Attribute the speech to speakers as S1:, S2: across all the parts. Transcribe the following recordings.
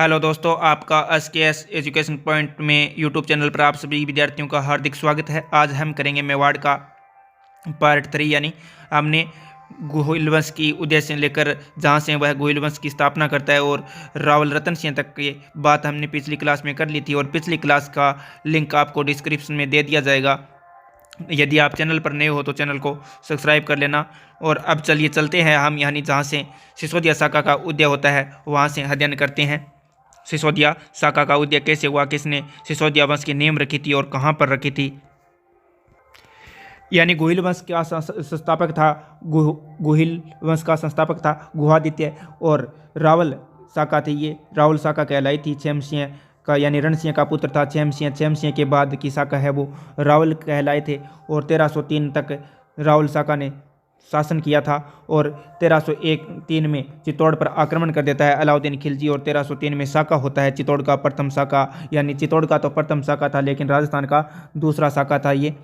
S1: Hello दोस्तों, आपका SKS education point में यूट्यूब चैनल पर आप सभी विद्यार्थियों का हार्दिक स्वागत है। आज हम करेंगे मेवाड़ का पार्ट 3, यानी हमने गोहिल वंश की उदय से लेकर जहाँ से वह गोहिल वंश की स्थापना करता है और रावल रतन सिंह तक की बात हमने पिछली क्लास में कर ली थी और पिछली क्लास का लिंक आपको डिस्क्रिप्शन में दे दिया जाएगा। यदि आप चैनल पर नए हो तो चैनल को सब्सक्राइब कर लेना। और अब चलिए चलते हैं हम, यानी जहाँ से सिसोदिया शाखा का उदय होता है वहाँ से अध्ययन करते हैं। सिसोदिया शाखा का उदय कैसे हुआ, किसने सिसोदिया वंश की नेम रखी थी और कहाँ पर रखी थी। यानी गोहिल वंश का संस्थापक था गोहिल वंश का संस्थापक था गुहादित्य, और रावल शाखा थी, ये रावल शाखा कहलाई थी। छेमसिंह का यानी रणसिंह का पुत्र था छेमसिंह। छेमसिंह के बाद की शाखा है वो रावल कहलाए थे। और 1303 तक रावल शाखा ने शासन किया था और 1301-3 में चित्तौड़ पर आक्रमण कर देता है अलाउद्दीन खिलजी और 1303 में शाखा होता है चित्तौड़ का प्रथम शाखा। यानी चित्तौड़ का तो प्रथम शाखा था लेकिन राजस्थान का दूसरा शाखा था, ये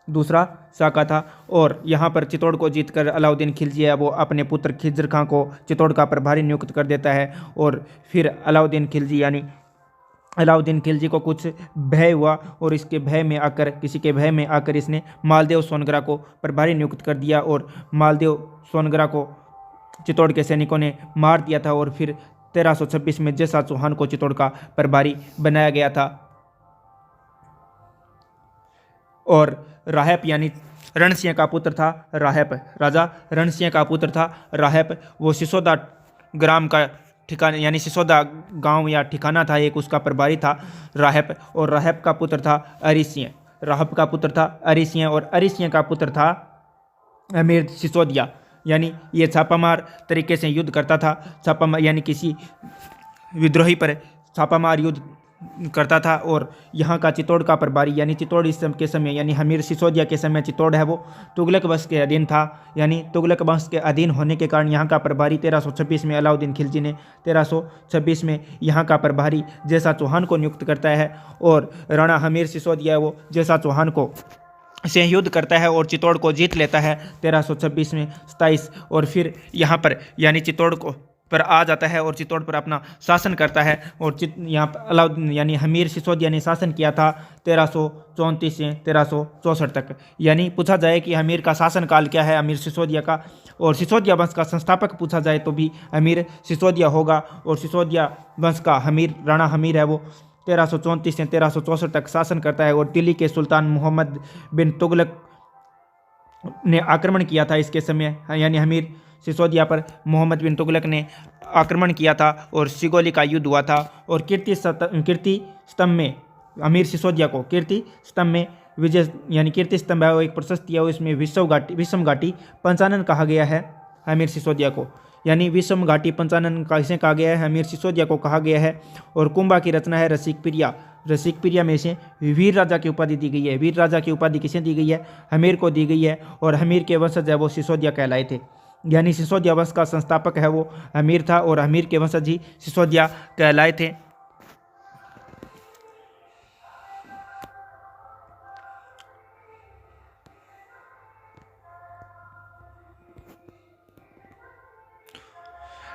S1: दूसरा शाखा था। और यहाँ पर चित्तौड़ को जीतकर अलाउद्दीन खिलजी है वो अपने पुत्र खिज्र खां को चित्तौड़ का प्रभारी नियुक्त कर देता है। और फिर अलाउद्दीन खिलजी को कुछ भय हुआ और इसके भय में आकर किसी के भय में आकर इसने मालदेव सोनगरा को प्रभारी नियुक्त कर दिया और मालदेव सोनगरा को चित्तौड़ के सैनिकों ने मार दिया था। और फिर 1326 में जैसा चौहान को चित्तौड़ का प्रभारी बनाया गया था। और राहप यानी रणसिंह का पुत्र था राहप, राजा रणसिंह का पुत्र था राहप। वो सिसोदा ग्राम का ठिकाना यानी सिसोदा गांव या ठिकाना था एक, उसका प्रभारी था राहप। और राहप का पुत्र था अरिसिंह, राहप का पुत्र था अरिसिंह और अरिसिंह का पुत्र था अमीर सिसोदिया। यानी ये छापामार तरीके से युद्ध करता था, छापामार यानी किसी विद्रोही पर छापामार युद्ध करता था। और यहाँ का चित्तौड़ का प्रभारी यानी चित्तौड़ इस के समय यानी हमीर सिसोदिया के समय चित्तौड़ है वो तुगलक वंश के अधीन था। यानी तुगलक वंश के अधीन होने के कारण यहाँ का प्रभारी 1326 में अलाउद्दीन खिलजी ने 1326 में यहाँ का प्रभारी जैसा चौहान को नियुक्त करता है। और राणा हमीर सिसोदिया वो जैसा चौहान को से युद्ध करता है और चित्तौड़ को जीत लेता है 1326 में 27। और फिर यहाँ पर यानी चित्तौड़ को पर आ जाता है और चित्तौड़ पर अपना शासन करता है। और यहाँ पर अलाउद्दीन यानी हमीर सिसोदिया ने शासन किया था 1334 से 1364 तक। यानी पूछा जाए कि हमीर का शासन काल क्या है अमीर सिसोदिया का, और सिसोदिया वंश का संस्थापक पूछा जाए तो भी हमीर सिसोदिया होगा। और सिसोदिया वंश का हमीर राणा हमीर है वो 1334 से 1364 तक शासन करता है। और दिल्ली के सुल्तान मोहम्मद बिन तुगलक ने आक्रमण किया था इसके समय, यानी हमीर सिसोदिया पर मोहम्मद बिन तुगलक ने आक्रमण किया था और सिगोली का युद्ध हुआ था। और कीर्ति स्तंभ में अमीर सिसोदिया को कीर्ति स्तंभ में विजय यानी कीर्ति स्तंभ है वो एक प्रशस्ति है, उसमें विषम घाटी पंचानन कहा गया है अमीर सिसोदिया को। यानी विषम घाटी पंचानन कैसे कहा गया है अमीर सिसोदिया को कहा गया है। और कुंभा की रचना है रसिक प्रिया में से वीर राजा की उपाधि दी गई है। वीर राजा की उपाधि किसे दी गई है, हमीर को दी गई है। और हमीर के वंशज है वो सिसोदिया कहलाए थे। यानी सिसोदिया वंश का संस्थापक है वो हमीर था और हमीर के वंशज ही सिसोदिया कहलाए थे।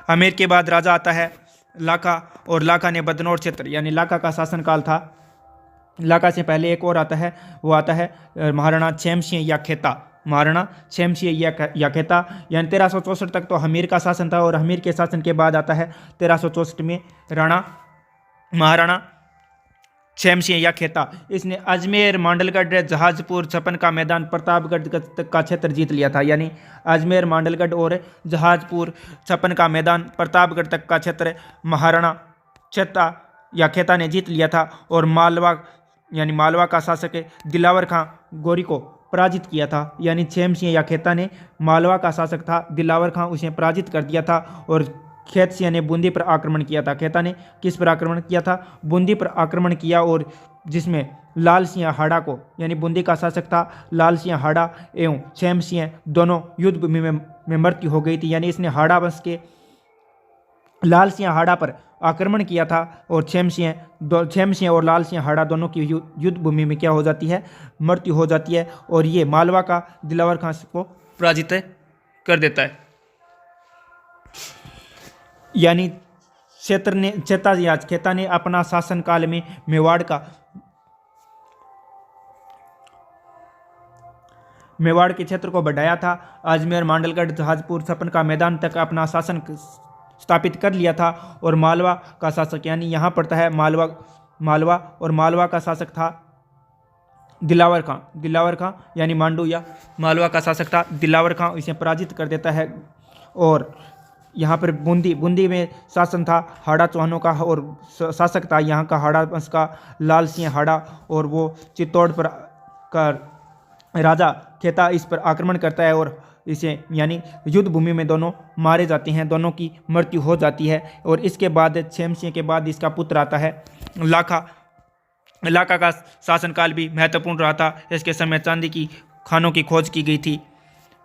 S1: हमीर के बाद राजा आता है लाका, और लाका ने बदनौर क्षेत्र यानी लाका का शासनकाल था। लाका से पहले एक और आता है, वो आता है महाराणा छेमसिंह या खेता, महाराणा छेमसिंह या खेता। यानी 1364 तक तो हमीर का शासन था और हमीर के शासन के बाद आता है 1364 में महाराणा छेमसिंह या खेता। इसने अजमेर, मांडलगढ़, जहाजपुर, छप्पन का मैदान, प्रतापगढ़ तक का क्षेत्र जीत लिया था। यानी अजमेर, मांडलगढ़ और जहाजपुर, छप्पन का मैदान, प्रतापगढ़ तक का क्षेत्र महाराणा छेता या खेता ने जीत लिया था। और मालवा का शासक दिलावर खां गोरी को पराजित किया था। यानी छेमसिंह या खेता ने मालवा का शासक था दिलावर खां, उसे पराजित कर दिया था। और खेत सिंह ने बूंदी पर आक्रमण किया था। खेता ने किस पर आक्रमण किया था, बूंदी पर आक्रमण किया, और जिसमें लाल सिंह हाड़ा को यानी बूंदी का शासक था लाल सिंह हाड़ा एवं छेमसिंह दोनों युद्ध भूमि में मृत्यु हो गई थी। यानी इसने हाड़ा वंश के लाल सिंह हाड़ा पर आक्रमण किया था और छेमसिंह और लाल सिंह हाड़ा दोनों की युद्ध भूमि में क्या हो जाती है, मृत्यु हो जाती है। और ये मालवा का दिलावर खां को पराजित कर देता है। यानी खेता ने अपना शासनकाल में मेवाड़ के क्षेत्र को बढ़ाया था। अजमेर, मांडलगढ़, जहाजपुर, छप्पन का मैदान तक अपना शासन स्थापित कर लिया था। और मालवा का शासक, यानी यहाँ पड़ता है मालवा और मालवा का शासक था दिलावर खां यानी मांडू या मालवा का शासक था दिलावर खां। इसे पराजित कर देता है। और यहाँ पर बूंदी में शासन था हाड़ा चौहानों का, और शासक था यहाँ का हाड़ा वंश का लाल सिंह हाड़ा। और वो चित्तौड़ पर का राजा खेता इस पर आक्रमण करता है और इसे यानी युद्ध भूमि में दोनों मारे जाते हैं, दोनों की मृत्यु हो जाती है। और इसके बाद क्षेम सिंह के बाद इसका पुत्र आता है लाखा का शासनकाल भी महत्वपूर्ण रहा था। इसके समय चांदी की खानों की खोज की गई थी,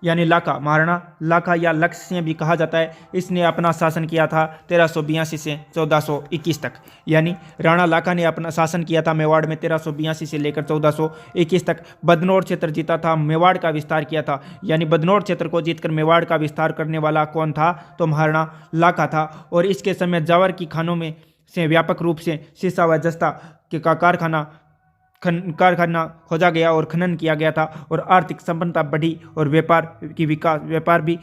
S1: यानी महाराणा लाखा या लक्ष्य सिंह भी कहा जाता है। इसने अपना शासन किया था 1382 से 1421 तक। यानी राणा लाखा ने अपना शासन किया था मेवाड़ में 1382 से लेकर 1421 तक। बदनौर क्षेत्र जीता था, मेवाड़ का विस्तार किया था। यानी बदनौर क्षेत्र को जीतकर मेवाड़ का विस्तार करने वाला कौन था? तो महाराणा लाखा था। और इसके समय जावर की खानों में से व्यापक रूप से शीशा व जस्ता का कारखाना खोजा गया और खनन किया गया था। और आर्थिक संपन्नता बढ़ी और व्यापार भी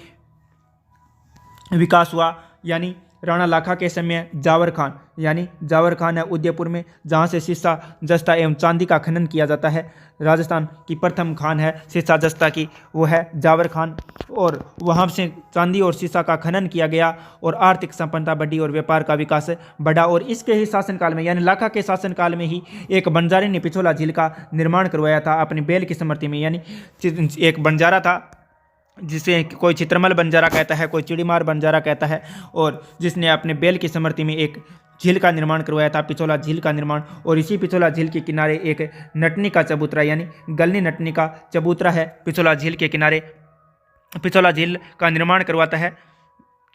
S1: विकास हुआ। यानी राणा लाखा के समय जावर खान है उदयपुर में, जहाँ से शीशा जस्ता एवं चांदी का खनन किया जाता है। राजस्थान की प्रथम खान है शीशा जस्ता की, वो है जावर खान। और वहाँ से चांदी और शीशा का खनन किया गया और आर्थिक संपन्नता बढ़ी और व्यापार का विकास बढ़ा। और इसके ही शासनकाल में यानी लाखा के शासनकाल में ही एक बंजारे ने पिछोला झील का निर्माण करवाया था अपनी बैल की स्मृति में। यानी एक बंजारा था जिसे कोई चित्रमल बंजारा कहता है, कोई चिड़ीमार बंजारा कहता है, और जिसने अपने बैल की स्मृति में एक झील का निर्माण करवाया था, पिछोला झील का निर्माण। और इसी पिछोला झील के किनारे एक नटनी का चबूतरा यानी गलनी नटनी का चबूतरा है। पिछोला झील के किनारे पिछोला झील का निर्माण करवाता है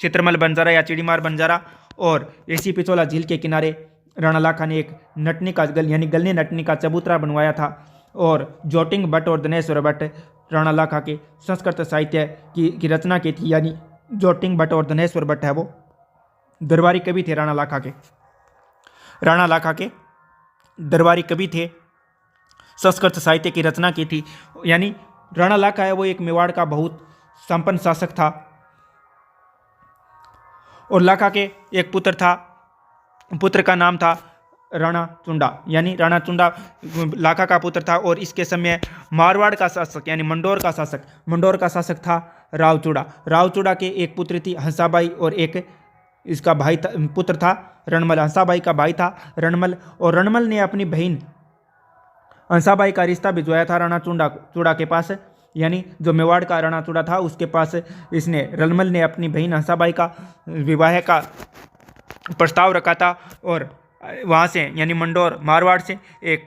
S1: चित्रमल बंजारा या चिड़ीमार बंजारा। और इसी पिछोला झील के किनारे राणा लाखा ने एक नटनी का यानी गलनी नटनी का चबूतरा बनवाया था। और जोटिंग भट्ट और दिनेश्वर भट्ट राणा लाखा के संस्कृत साहित्य की रचना की थी। यानी जोटिंग भट्ट और दिनेश्वर भट्ट है वो दरबारी कवि थे राणा लाखा के दरबारी कवि थे, संस्कृत साहित्य की रचना की थी। यानी राणा लाखा है वो एक मेवाड़ का बहुत संपन्न शासक था। और लाखा के एक पुत्र का नाम था राणा चुंडा, यानी राणा चुंडा लाखा का पुत्र था। और इसके समय मारवाड़ का शासक यानी मंडोर का शासक था रावचूड़ा के एक पुत्र थी हंसाबाई और एक इसका भाई पुत्र था रणमल। हंसाबाई का भाई था रणमल, और रणमल ने अपनी बहन हंसाबाई का रिश्ता भिजवाया था राणा चूड़ा के पास। यानी जो मेवाड़ का राणा चूड़ा था उसके पास रणमल ने अपनी बहन हंसाबाई का विवाह का प्रस्ताव रखा था। और वहाँ से यानी मंडोर मारवाड़ से एक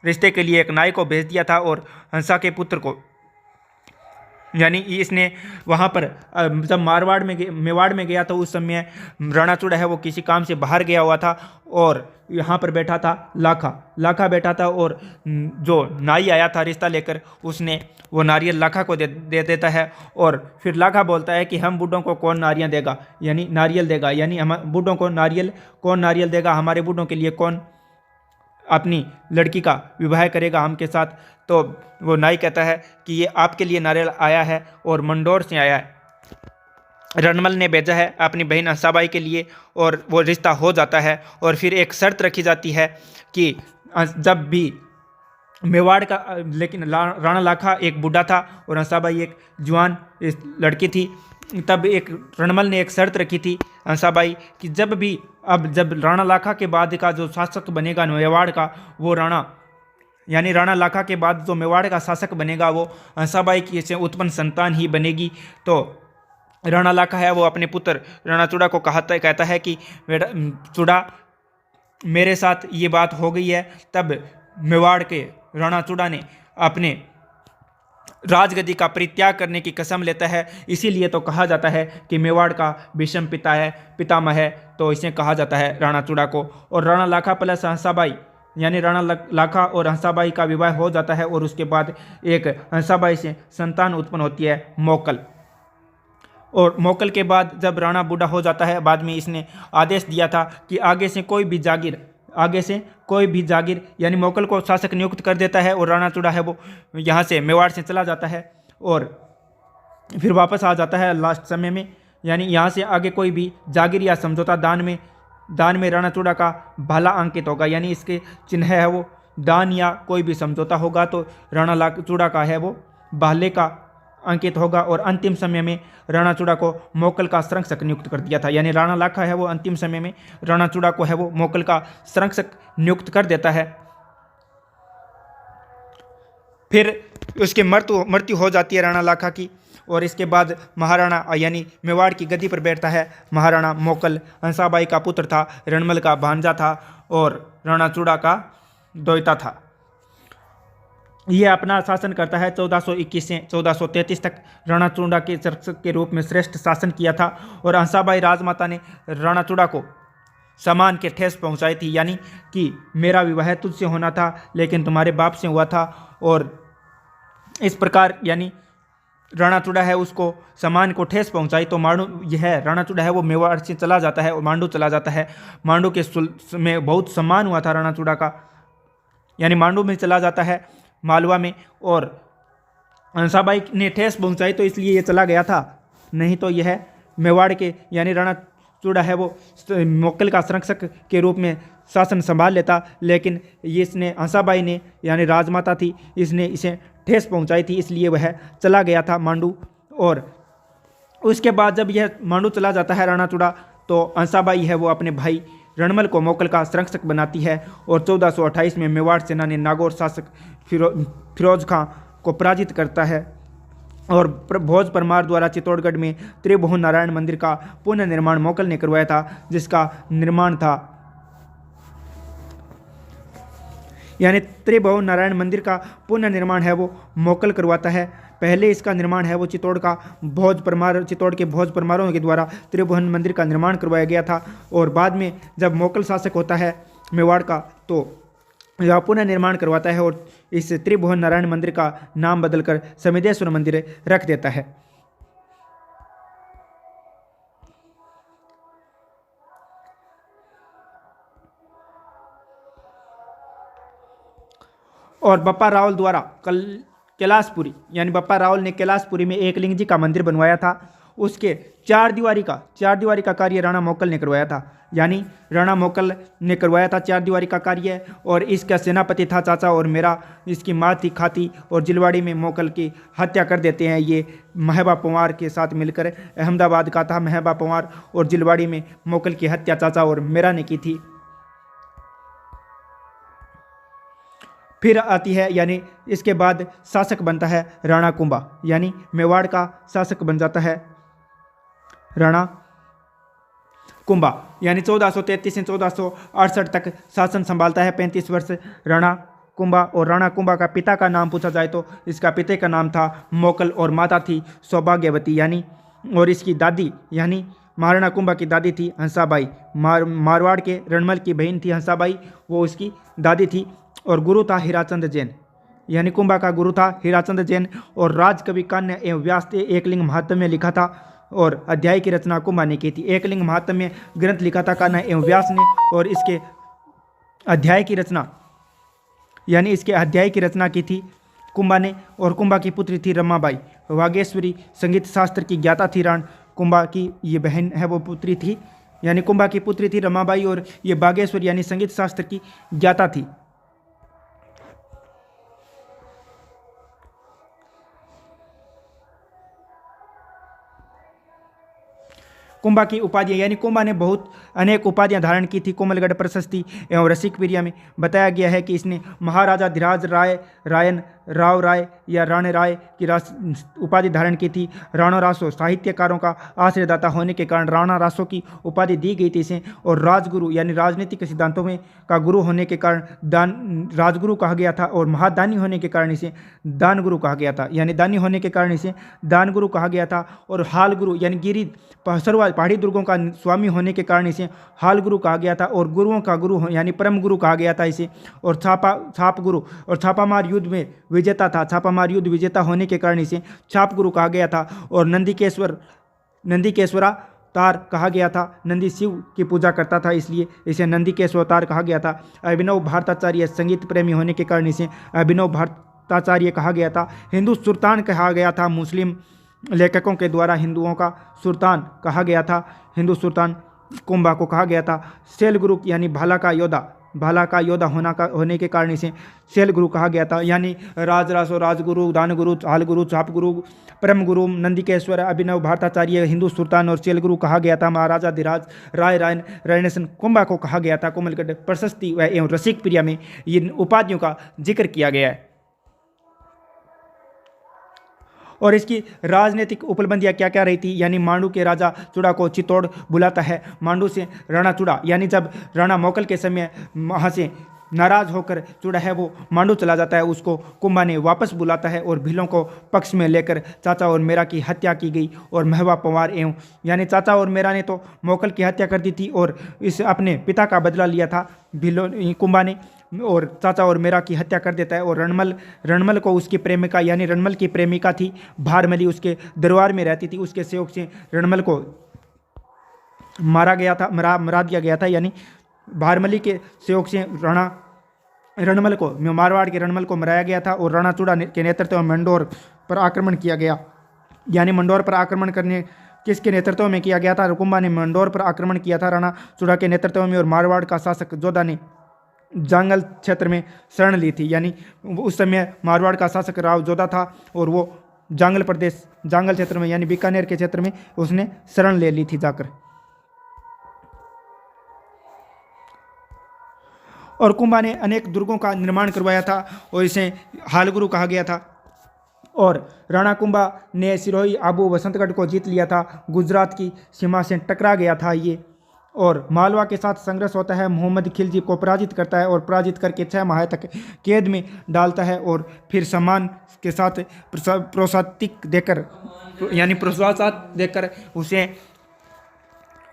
S1: रिश्ते के लिए एक नाई को भेज दिया था। और हंसा के पुत्र को यानी इसने वहाँ पर जब मेवाड़ में गया तो उस समय राणा चूड़ा है वो किसी काम से बाहर गया हुआ था और यहाँ पर बैठा था लाखा बैठा था। और जो नाई आया था रिश्ता लेकर उसने वो नारियल लाखा को दे देता है। और फिर लाखा बोलता है कि हम बूढ़ों को कौन नारियाँ देगा, यानी नारियल देगा, यानी हम बूढ़ों को कौन नारियल देगा, हमारे बूढ़ों के लिए कौन अपनी लड़की का विवाह करेगा हमके साथ। तो वो नाई कहता है कि ये आपके लिए नारियल आया है और मंडोर से आया है। रणमल ने भेजा है अपनी बहन हंसाबाई के लिए और वो रिश्ता हो जाता है। और फिर एक शर्त रखी जाती है कि जब भी मेवाड़ का, लेकिन राणा लाखा एक बूढ़ा था और हंसाबाई एक जवान लड़की थी, तब एक रणमल ने एक शर्त रखी थी हंसाबाई कि जब राणा लाखा के बाद का जो शासक बनेगा मेवाड़ का वो राणा लाखा के बाद जो मेवाड़ का शासक बनेगा वो हंसाबाई की से उत्पन्न संतान ही बनेगी। तो राणा लाखा है वो अपने पुत्र राणा चूड़ा को कहता है कि चूड़ा मेरे साथ ये बात हो गई है। तब मेवाड़ के राणा चूड़ा ने अपने राजगद्दी का परित्याग करने की कसम लेता है। इसीलिए तो कहा जाता है कि मेवाड़ का विषम पितामह है, तो इसे कहा जाता है राणा चूड़ा को। और राणा लाखा प्लस हंसाबाई यानी राणा लाखा और हंसाबाई का विवाह हो जाता है और उसके बाद एक हंसाबाई से संतान उत्पन्न होती है मोकल। और मोकल के बाद जब राणा बूढ़ा हो जाता है, बाद में इसने आदेश दिया था कि आगे से कोई भी जागीर यानी मोकल को शासक नियुक्त कर देता है, और राणा चूड़ा है वो यहाँ से मेवाड़ से चला जाता है और फिर वापस आ जाता है लास्ट समय में। यानी यहाँ से आगे कोई भी जागीर या समझौता दान में राणा चूड़ा का भाला अंकित होगा, यानी इसके चिन्ह है वो दान या कोई भी समझौता होगा तो राणा चूड़ा का है वो भाले का अंकित होगा। और अंतिम समय में राणा चूड़ा को मोकल का संरक्षक नियुक्त कर दिया था, यानी राणा लाखा है वो अंतिम समय में राणा चूड़ा को है वो मोकल का संरक्षक नियुक्त कर देता है। फिर उसकी मृत्यु हो जाती है राणा लाखा की, और इसके बाद महाराणा यानी मेवाड़ की गद्दी पर बैठता है महाराणा मोकल। हंसाबाई का पुत्र था, रणमल का भांजा था और राणा चूड़ा का दोयता था। यह अपना शासन करता है 1421 से 1433 तक। राणा चूड़ा के संरक्षक के रूप में श्रेष्ठ शासन किया था, और हंसाबाई राजमाता ने राणा चूड़ा को सम्मान के ठेस पहुंचाई थी, यानी कि मेरा विवाह तुझसे होना था लेकिन तुम्हारे बाप से हुआ था, और इस प्रकार यानी राणा चूड़ा है उसको सम्मान को ठेस पहुंचाई। तो मांडू यह राणा चूड़ा है वो मेवाड़ से चला जाता है और मांडू चला जाता है। मांडू के में बहुत सम्मान हुआ था राणा चूड़ा का, यानी मांडू में चला जाता है मालवा में, और हंसाबाई ने ठेस पहुंचाई तो इसलिए ये चला गया था, नहीं तो यह मेवाड़ के यानी राणा चूड़ा है वो मोकल का संरक्षक के रूप में शासन संभाल लेता। लेकिन इसने हंसाबाई ने यानी राजमाता थी, इसने इसे ठेस पहुंचाई थी, इसलिए वह चला गया था मांडू। और उसके बाद जब यह मांडू चला जाता है राणा चूड़ा, तो हंसाबाई है वो अपने भाई रणमल को मोकल का संरक्षक बनाती है, और 1428 में मेवाड़ सेना ने नागौर शासक फिरोज खां को पराजित करता है, और भोज परमार द्वारा चित्तौड़गढ़ में त्रिभुवन नारायण मंदिर का पुनर्निर्माण मोकल ने करवाया था, जिसका निर्माण था यानी त्रिभुवन नारायण मंदिर का पुनर्निर्माण है वो मोकल करवाता है। पहले इसका निर्माण है वो चित्तौड़ के भोज परमारों के द्वारा त्रिभुवन मंदिर का निर्माण करवाया गया था, और बाद में जब मोकल शासक होता है मेवाड़ का तो यह पुनर्निर्माण करवाता है और इस त्रिभुवन नारायण मंदिर का नाम बदलकर समिदेश्वर मंदिर रख देता है। और बप्पा रावल द्वारा कैलाशपुरी यानी बप्पा रावल ने कैलाशपुरी में एक लिंग जी का मंदिर बनवाया था, उसके चार दीवारी का कार्य राणा मोकल ने करवाया था, यानी राणा मोकल ने करवाया था चार दीवारी का कार्य। और इसका सेनापति था चाचा, और मेरा इसकी माँ थी खाती, और जिलवाड़ी में मोकल की हत्या कर देते हैं ये महबा पंवार के साथ मिलकर। अहमदाबाद का था महबा पंवार, और जिलवाड़ी में मोकल की हत्या चाचा और मेरा ने की थी। फिर आती है यानी इसके बाद शासक बनता है राणा कुंभा, यानी मेवाड़ का शासक बन जाता है राणा कुंभा, यानी 1433 से 1468 तक शासन संभालता है 35 वर्ष राणा कुंभा। और राणा कुंभा का पिता का नाम पूछा जाए तो इसका पिता का नाम था मोकल, और माता थी सौभाग्यवती, यानी और इसकी दादी यानी महाराणा कुंभा की दादी थी हंसाबाई। मारवाड़ के रणमल की बहन थी हंसाबाई, वो उसकी दादी थी। और गुरु था हीराचंद जैन, यानी कुंभा का गुरु था हीराचंद जैन। और राजकवि कान्य एवं व्यास ने एकलिंग महात्म्य लिखा था, और अध्याय की रचना कुंभा ने की थी। एकलिंग महात्म्य ग्रंथ लिखा था कान्य एवं व्यास ने, और इसके अध्याय की रचना की थी कुंभा ने। और कुंभा की पुत्री थी रमाबाई वागेश्वरी, संगीत शास्त्र की ज्ञाता थी। कुंभा की ये बहन है वो पुत्री थी, यानी कुंभा की पुत्री थी रमाबाई, और ये बागेश्वरी यानी संगीत शास्त्र की ज्ञाता थी। कुंभा की उपाधियाँ, यानी कुंभा ने अनेक उपाधियाँ धारण की थी। कोमलगढ़ प्रशस्ति एवं रसिक प्रिया में बताया गया है कि इसने महाराजा धीराज राव राय या राणे राय की उपाधि धारण की थी। राणा रासो साहित्यकारों का आश्रयदाता होने के कारण राणा रासो की उपाधि दी गई थी इसे। और राजगुरु यानी राजनीतिक सिद्धांतों में का गुरु होने के कारण राजगुरु कहा गया था, और महादानी होने के कारण इसे दान गुरु कहा गया था, यानी दानी होने के कारण इसे दान गुरु कहा गया था। और हाल गुरु यानी गिरी पहाड़ी दुर्गों का स्वामी होने के कारण इसे हाल गुरु कहा गया था, और गुरुओं का गुरु यानी परम गुरु कहा गया था इसे। और छाप गुरु और छापामार युद्ध में विजेता था, छापामार युद्ध विजेता होने के कारण इसे छाप गुरु कहा गया था। और नंदिकेश्वर नंदिकेश्वरावतार कहा गया था। नंदी शिव की पूजा करता था, इसलिए इसे नंदिकेश्वरावतार कहा गया था। अभिनव भारताचार्य संगीत प्रेमी होने के कारण इसे अभिनव भारताचार्य कहा गया था। हिंदू सुल्तान कहा गया था। मुस्लिम लेखकों के द्वारा हिंदुओं का सुल्तान कहा गया था। हिंदू सुल्तान कुंभा को कहा गया था। शैल गुरु यानी भाला का योद्धा होने के कारण इसे शैल गुरु कहा गया था। यानी राजरासो, राजगुरु, दानगुरु, हालगुरु, चापगुरु, परम गुरु, नंदिकेश्वर, अभिनव भारताचार्य, हिंदू सुल्तान और शैल गुरु कहा गया था। महाराजा धीराज राय रायनेसन कुंभा को कहा गया था। कोमलगढ़ प्रशस्ति एवं रसिक प्रिया में इन उपाधियों का जिक्र किया गया है। और इसकी राजनीतिक उपलब्धियां क्या क्या रही थी, यानी मांडू के राजा चूड़ा को चित्तौड़ बुलाता है। मांडू से राणा चूड़ा, यानी जब राणा मोकल के समय वहाँ से नाराज होकर चूड़ा है वो मांडू चला जाता है, उसको कुंभा ने वापस बुलाता है और भीलों को पक्ष में लेकर चाचा और मेरा की हत्या की गई। और महवा पंवार एवं यानी चाचा और मेरा ने तो मोकल की हत्या कर दी थी और इस अपने पिता का बदला लिया था भीलों कुंभा ने, और चाचा और मेरा की हत्या कर देता है। और रणमल को उसकी प्रेमिका, यानी रणमल की प्रेमिका थी भारमली, उसके दरबार में रहती थी, उसके सहयोग से रणमल को मरा दिया गया था। यानी भारमली के सहयोग से रणमल को, मारवाड़ के रणमल को मराया गया था। और राणा चूड़ा के नेतृत्व में मंडोर पर आक्रमण किया गया। यानी मंडोर पर आक्रमण करने किसके नेतृत्व में किया गया था? कुंभा ने मंडोर पर आक्रमण किया था राणा चूड़ा के नेतृत्व में। और मारवाड़ का शासक जोधा ने जांगल क्षेत्र में शरण ली थी। यानी उस समय मारवाड़ का शासक राव जोधा था और वो जांगल क्षेत्र में, यानी बीकानेर के क्षेत्र में उसने शरण ले ली थी जाकर। और कुंभा ने अनेक दुर्गों का निर्माण करवाया था और इसे हालगुरु कहा गया था। और राणा कुंभा ने सिरोही, आबू, बसंतगढ़ को जीत लिया था। गुजरात की सीमा से टकरा गया था ये, और मालवा के साथ संघर्ष होता है। मोहम्मद खिलजी को पराजित करता है और पराजित करके 6 माह तक कैद में डालता है। और फिर सम्मान के साथ प्रोत्साहन देकर उसे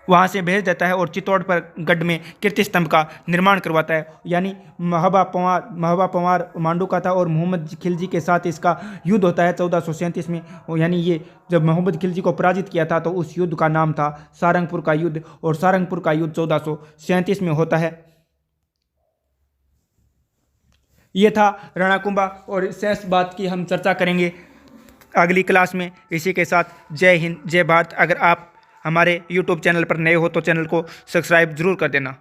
S1: वहाँ से भेज देता है और चित्तौड़ पर गढ़ में कीर्ति स्तंभ का निर्माण करवाता है। यानी महबा पंवार मांडू का था और मोहम्मद खिलजी के साथ इसका युद्ध होता है 1437 में। यानी ये जब मोहम्मद खिलजी को पराजित किया था तो उस युद्ध का नाम था सारंगपुर का युद्ध, और सारंगपुर का युद्ध 1437 में होता है। ये था राणा कुंभा, और शेष बात की हम चर्चा करेंगे अगली क्लास में। इसी के साथ जय हिंद, जय भारत। अगर आप हमारे YouTube चैनल पर नए हो तो चैनल को सब्सक्राइब जरूर कर देना।